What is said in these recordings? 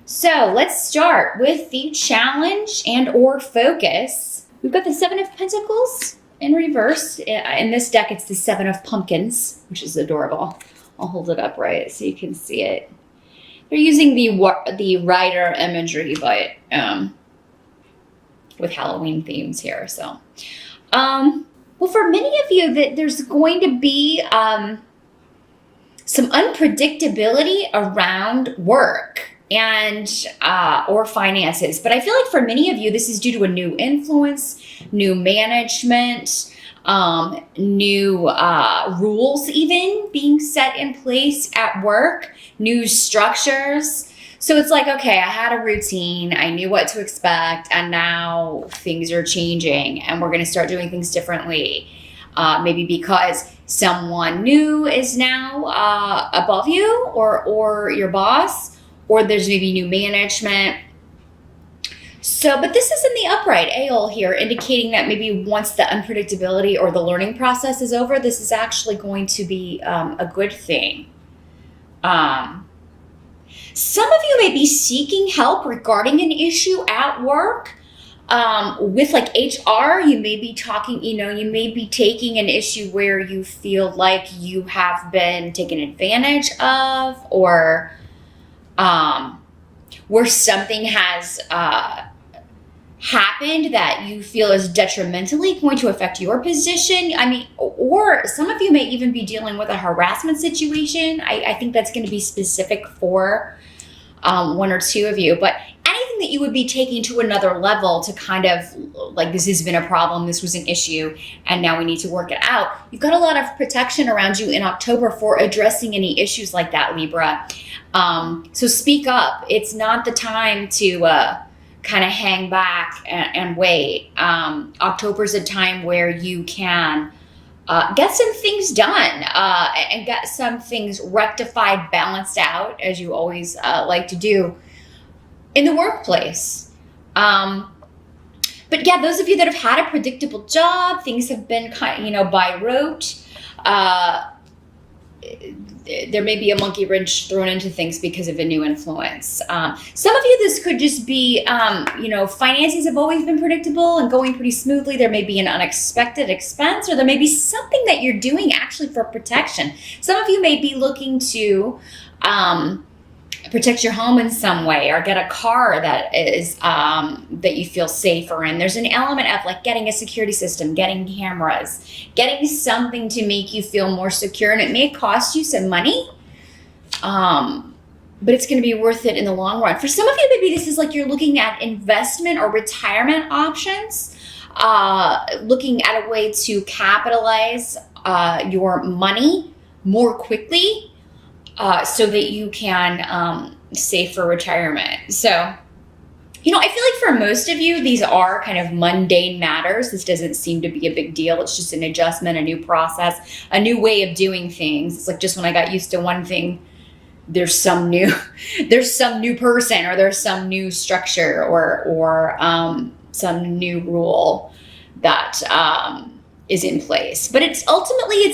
So let's start with the challenge and or focus. We've got the Seven of Pentacles in reverse. In this deck, it's the Seven of Pumpkins, which is adorable. I'll hold it up right so you can see it. They're using the rider imagery, but with Halloween themes here. So, well, for many of you, there's going to be some unpredictability around work and or finances. But I feel like for many of you, this is due to a new influence, new management, new rules even being set in place at work, new structures. So it's like, okay, I had a routine, I knew what to expect, and now things are changing and we're going to start doing things differently. Maybe because someone new is now above you or your boss, or there's maybe new management. So, but this is in the upright Aeol here, indicating that maybe once the unpredictability or the learning process is over, this is actually going to be a good thing. Some of you may be seeking help regarding an issue at work. With like HR, you may be talking, you may be taking an issue where you feel like you have been taken advantage of, or where something has happened that you feel is detrimentally going to affect your position. I mean, or some of you may even be dealing with a harassment situation. I think that's going to be specific for one or two of you, but anything that you would be taking to another level to kind of like, this has been a problem, this was an issue, and now we need to work it out. You've got a lot of protection around you in October for addressing any issues like that, Libra. So speak up. It's not the time to kind of hang back and wait. October's a time where you can get some things done and get some things rectified, balanced out, as you always like to do in the workplace. But yeah, those of you that have had a predictable job, things have been kind of, by rote. There may be a monkey wrench thrown into things because of a new influence. Some of you, this could just be, finances have always been predictable and going pretty smoothly. There may be an unexpected expense, or there may be something that you're doing actually for protection. Some of you may be looking to protect your home in some way, or get a car that is that you feel safer in. There's an element of like getting a security system, getting cameras, getting something to make you feel more secure, and it may cost you some money, but it's going to be worth it in the long run. For some of you, maybe this is like you're looking at investment or retirement options, looking at a way to capitalize your money more quickly, so that you can save for retirement. So, I feel like for most of you, these are kind of mundane matters. This doesn't seem to be a big deal. It's just an adjustment, a new process, a new way of doing things. It's like just when I got used to one thing, there's some new person, or there's some new structure, or some new rule that is in place. But it's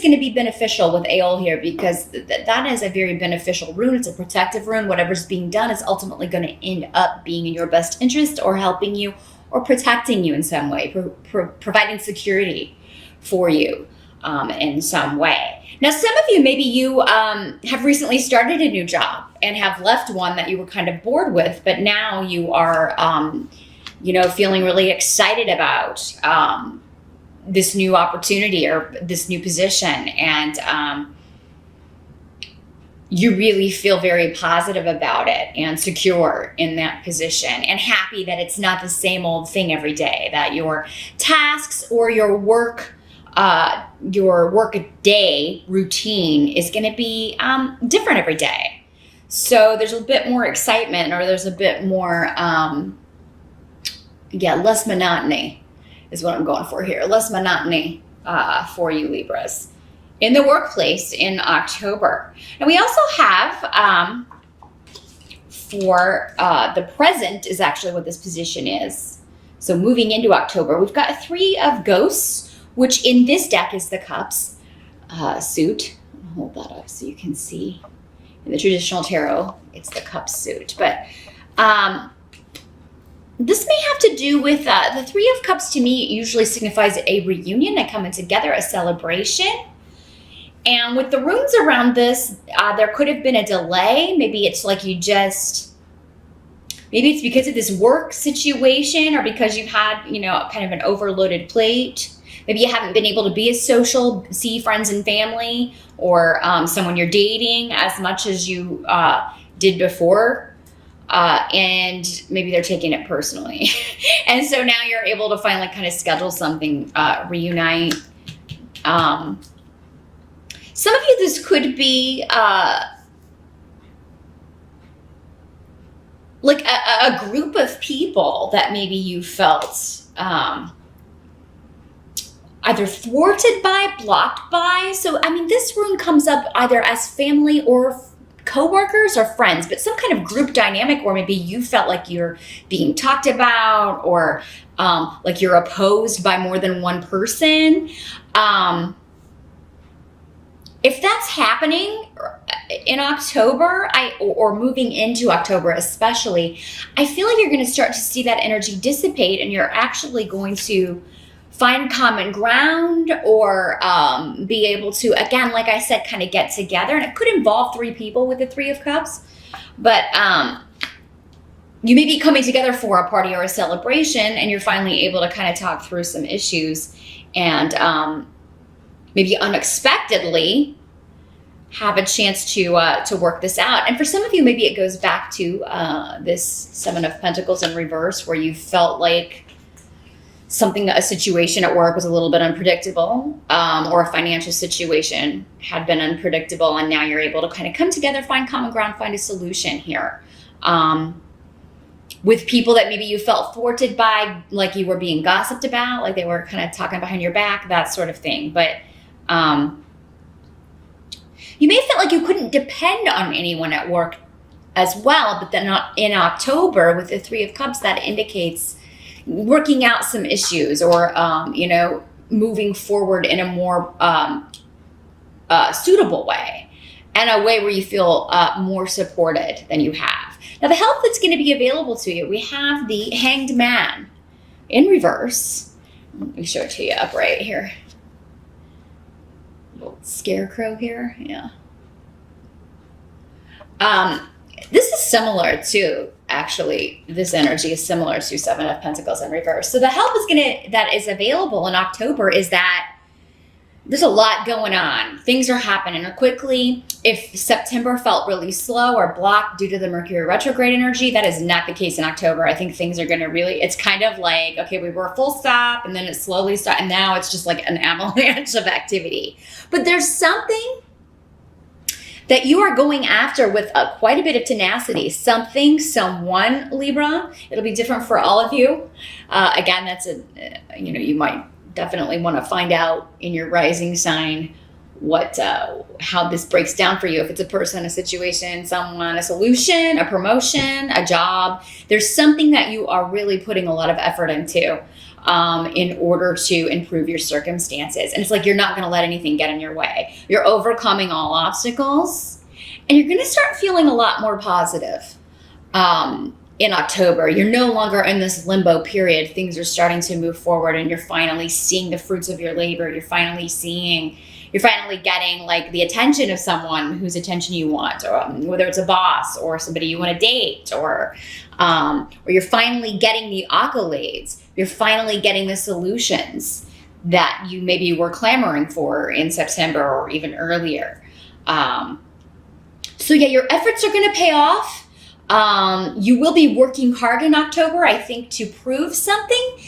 going to be beneficial with Aeol here, because that is a very beneficial rune. It's a protective rune. Whatever's being done is ultimately going to end up being in your best interest, or helping you, or protecting you in some way, providing security for you in some way. Now, some of you, maybe you have recently started a new job and have left one that you were kind of bored with, but now you are, feeling really excited about this new opportunity or this new position, and you really feel very positive about it and secure in that position, and happy that it's not the same old thing every day, that your tasks or your work day routine is going to be different every day. So there's a bit more excitement, or there's a bit more less monotony is what I'm going for here. Less monotony for you, Libras, in the workplace in October. And we also have, for the present is actually what this position is. So moving into October, we've got 3 of Ghosts, which in this deck is the Cups suit. I'll hold that up so you can see. In the traditional tarot, it's the Cups suit. But This may have to do with the Three of Cups. To me, usually signifies a reunion, a coming together, a celebration. And with the runes around this, there could have been a delay. Maybe it's like maybe it's because of this work situation, or because you've had, kind of an overloaded plate. Maybe you haven't been able to be as social, see friends and family, or someone you're dating as much as you did before. And maybe they're taking it personally. And so now you're able to finally kind of schedule something, reunite. Some of you, this could be like a group of people that maybe you felt either thwarted by, blocked by. So, this rune comes up either as family or coworkers or friends, but some kind of group dynamic where maybe you felt like you're being talked about, or like you're opposed by more than one person. If that's happening in October, or moving into October especially, I feel like you're going to start to see that energy dissipate, and you're actually going to find common ground, or be able to, again, like I said, kind of get together. And it could involve 3 people with the Three of Cups, but you may be coming together for a party or a celebration, and you're finally able to kind of talk through some issues, and maybe unexpectedly have a chance to work this out. And for some of you, maybe it goes back to this Seven of Pentacles in reverse, where you felt like a situation at work was a little bit unpredictable, or a financial situation had been unpredictable, and now you're able to kind of come together, find common ground, find a solution here. With people that maybe you felt thwarted by, like you were being gossiped about, like they were kind of talking behind your back, that sort of thing. But you may feel like you couldn't depend on anyone at work as well, but then in October with the Three of Cups, that indicates working out some issues, or moving forward in a more suitable way, and a way where you feel more supported than you have. Now, the help that's going to be available to you, we have the Hanged Man in reverse. Let me show it to you upright here. Little scarecrow here, yeah. This is similar to, actually, this energy is similar to Seven of Pentacles in reverse. So the help that is available in October is that there's a lot going on. Things are happening quickly. If September felt really slow or blocked due to the Mercury retrograde energy, that is not the case in October. I think things are going to really, it's kind of like, okay, we were full stop, and then it slowly stopped, and now it's just like an avalanche of activity. But there's something that you are going after with quite a bit of tenacity. Someone, Libra. It'll be different for all of you. Again, that's you might definitely want to find out in your rising sign how this breaks down for you. If it's a person, a situation, someone, a solution, a promotion, a job, there's something that you are really putting a lot of effort into in order to improve your circumstances. And it's like you're not going to let anything get in your way. You're overcoming all obstacles, and you're going to start feeling a lot more positive in October. You're no longer in this limbo period. Things are starting to move forward, and you're finally seeing the fruits of your labor. You're finally getting like the attention of someone whose attention you want, or whether it's a boss or somebody you want to date, or you're finally getting the accolades. You're finally getting the solutions that you maybe were clamoring for in September or even earlier. So yeah, your efforts are going to pay off. You will be working hard in October, I think, to prove something.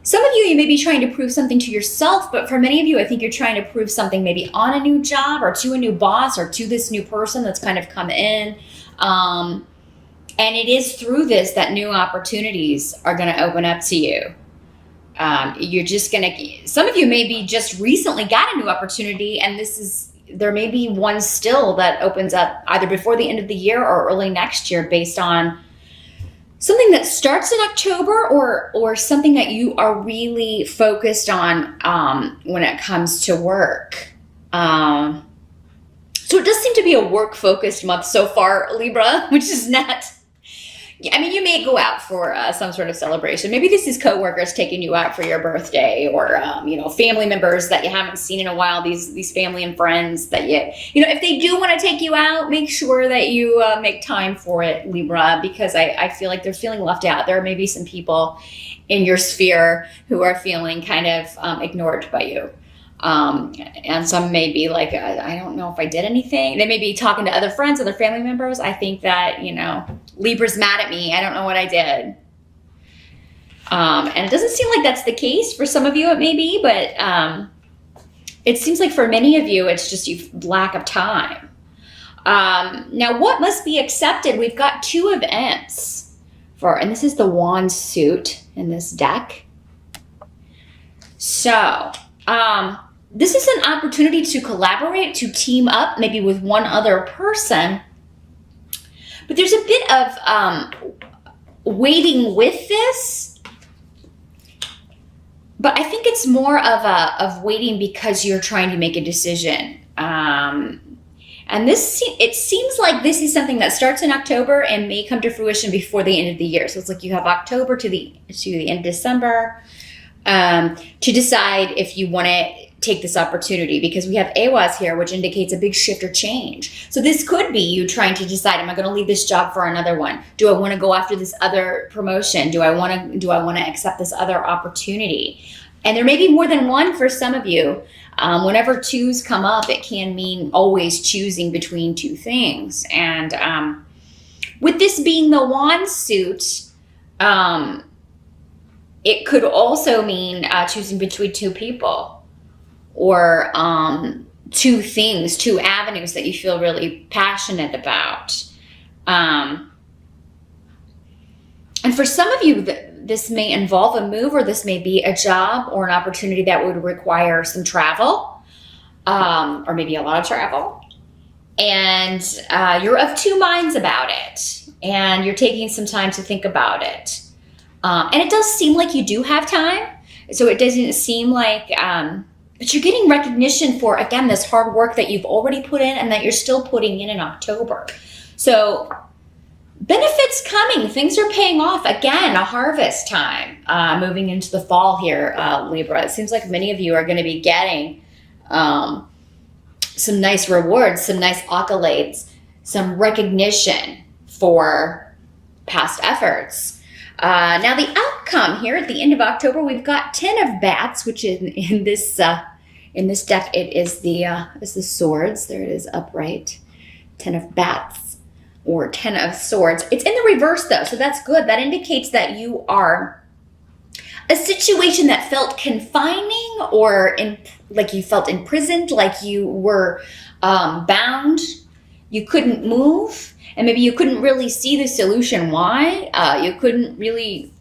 Some of you may be trying to prove something to yourself, but for many of you, I think you're trying to prove something maybe on a new job, or to a new boss, or to this new person that's kind of come in. And it is through this that new opportunities are going to open up to you. You're just going to, some of you maybe just recently got a new opportunity, and there may be one still that opens up either before the end of the year or early next year, based on something that starts in October, or something that you are really focused on when it comes to work. So it does seem to be a work-focused month so far, Libra, which is not, I mean, you may go out for some sort of celebration. Maybe this is coworkers taking you out for your birthday, or family members that you haven't seen in a while. These family and friends that if they do want to take you out, make sure that you make time for it, Libra, because I feel like they're feeling left out. There may be some people in your sphere who are feeling kind of ignored by you. And some may be like, I don't know if I did anything. They may be talking to other friends, other family members. I think that, Libra's mad at me. I don't know what I did. And it doesn't seem like that's the case. For some of you, it may be, but it seems like for many of you, it's just you lack of time. Now, what must be accepted? We've got 2 events and this is the wand suit in this deck. So, this is an opportunity to collaborate, to team up, maybe with one other person. But there's a bit of waiting with this. But I think it's more of waiting because you're trying to make a decision. And it seems like this is something that starts in October and may come to fruition before the end of the year. So it's like you have October to the end of December to decide if you want to take this opportunity, because we have Awaz here, which indicates a big shift or change. So this could be you trying to decide, am I going to leave this job for another one? Do I want to go after this other promotion? Do I want to accept this other opportunity? And there may be more than one for some of you. Whenever 2s come up, it can mean always choosing between 2 things. And with this being the wand suit, it could also mean choosing between 2 people, or 2 things, 2 avenues that you feel really passionate about. And for some of you, this may involve a move, or this may be a job or an opportunity that would require some travel, or maybe a lot of travel. And you're of 2 minds about it, and you're taking some time to think about it. And it does seem like you do have time. So it doesn't seem like... but you're getting recognition for, again, this hard work that you've already put in and that you're still putting in October. So benefits coming. Things are paying off. Again, a harvest time moving into the fall here, Libra. It seems like many of you are going to be getting some nice rewards, some nice accolades, some recognition for past efforts. Now the outcome here at the end of October, we've got 10 of bats, which in this deck, it is the swords. There it is, upright. 10 of bats, or 10 of swords. It's in the reverse though, so that's good. That indicates that you are a situation that felt confining, or like you felt imprisoned, like you were bound. You couldn't move. And maybe you couldn't really see the solution. Why? You couldn't really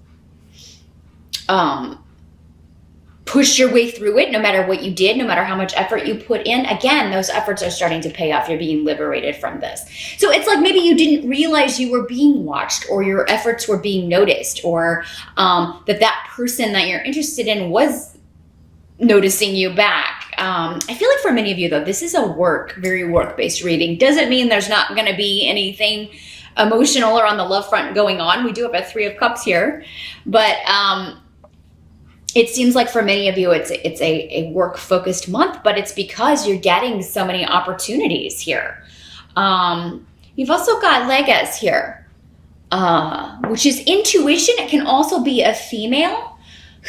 push your way through it, no matter what you did, no matter how much effort you put in. Again, those efforts are starting to pay off. You're being liberated from this. So it's like maybe you didn't realize you were being watched, or your efforts were being noticed, or that person that you're interested in was noticing you back. I feel like for many of you, though, this is a very work-based reading. Doesn't mean there's not going to be anything emotional or on the love front going on. We do have a 3 of Cups here, but it seems like for many of you, it's a work-focused month, but it's because you're getting so many opportunities here. You've also got Legas here, which is intuition. It can also be a female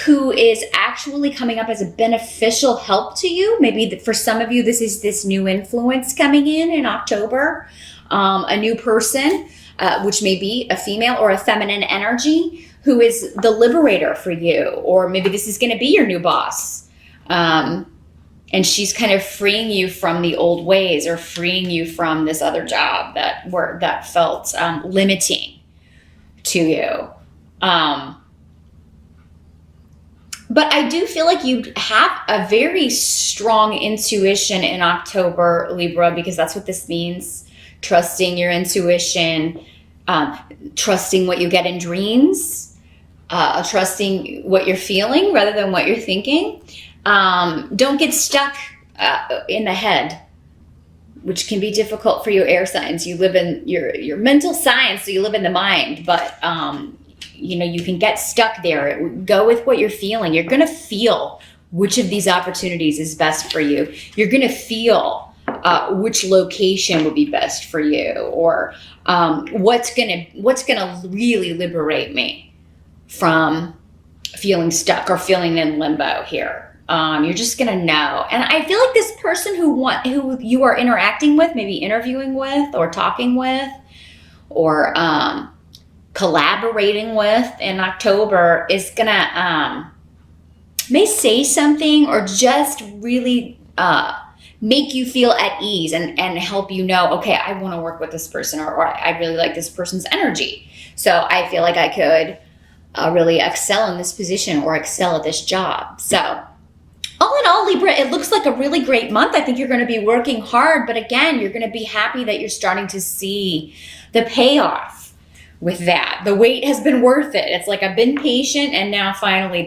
who is actually coming up as a beneficial help to you. Maybe for some of you, this is this new influence coming in October, a new person, which may be a female or a feminine energy, who is the liberator for you. Or maybe this is going to be your new boss. And she's kind of freeing you from the old ways, or freeing you from this other job that felt limiting to you. But I do feel like you have a very strong intuition in October, Libra, because that's what this means. Trusting your intuition, trusting what you get in dreams, trusting what you're feeling rather than what you're thinking. Don't get stuck in the head. which can be difficult for your air signs. You live in your mental science, so you live in the mind, but you know, you can get stuck there. Go with what you're feeling. You're going to feel which of these opportunities is best for you. You're going to feel which location would be best for you, or what's gonna really liberate me from feeling stuck or feeling in limbo here. You're just gonna know. And I feel like this person who you are interacting with, maybe interviewing with or talking with or collaborating with in October, is gonna may say something or just really make you feel at ease and help you know, okay, I want to work with this person, or I really like this person's energy. So I feel like I could really excel in this position or excel at this job. So all in all, Libra, it looks like a really great month. I think you're going to be working hard, but again, you're going to be happy that you're starting to see the payoff with that. The wait has been worth it. It's like I've been patient, and now finally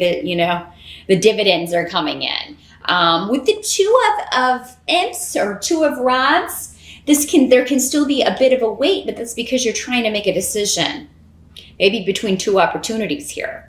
the dividends are coming in. With the two of imps or two of rods, there can still be a bit of a wait, but that's because you're trying to make a decision, maybe between two opportunities here.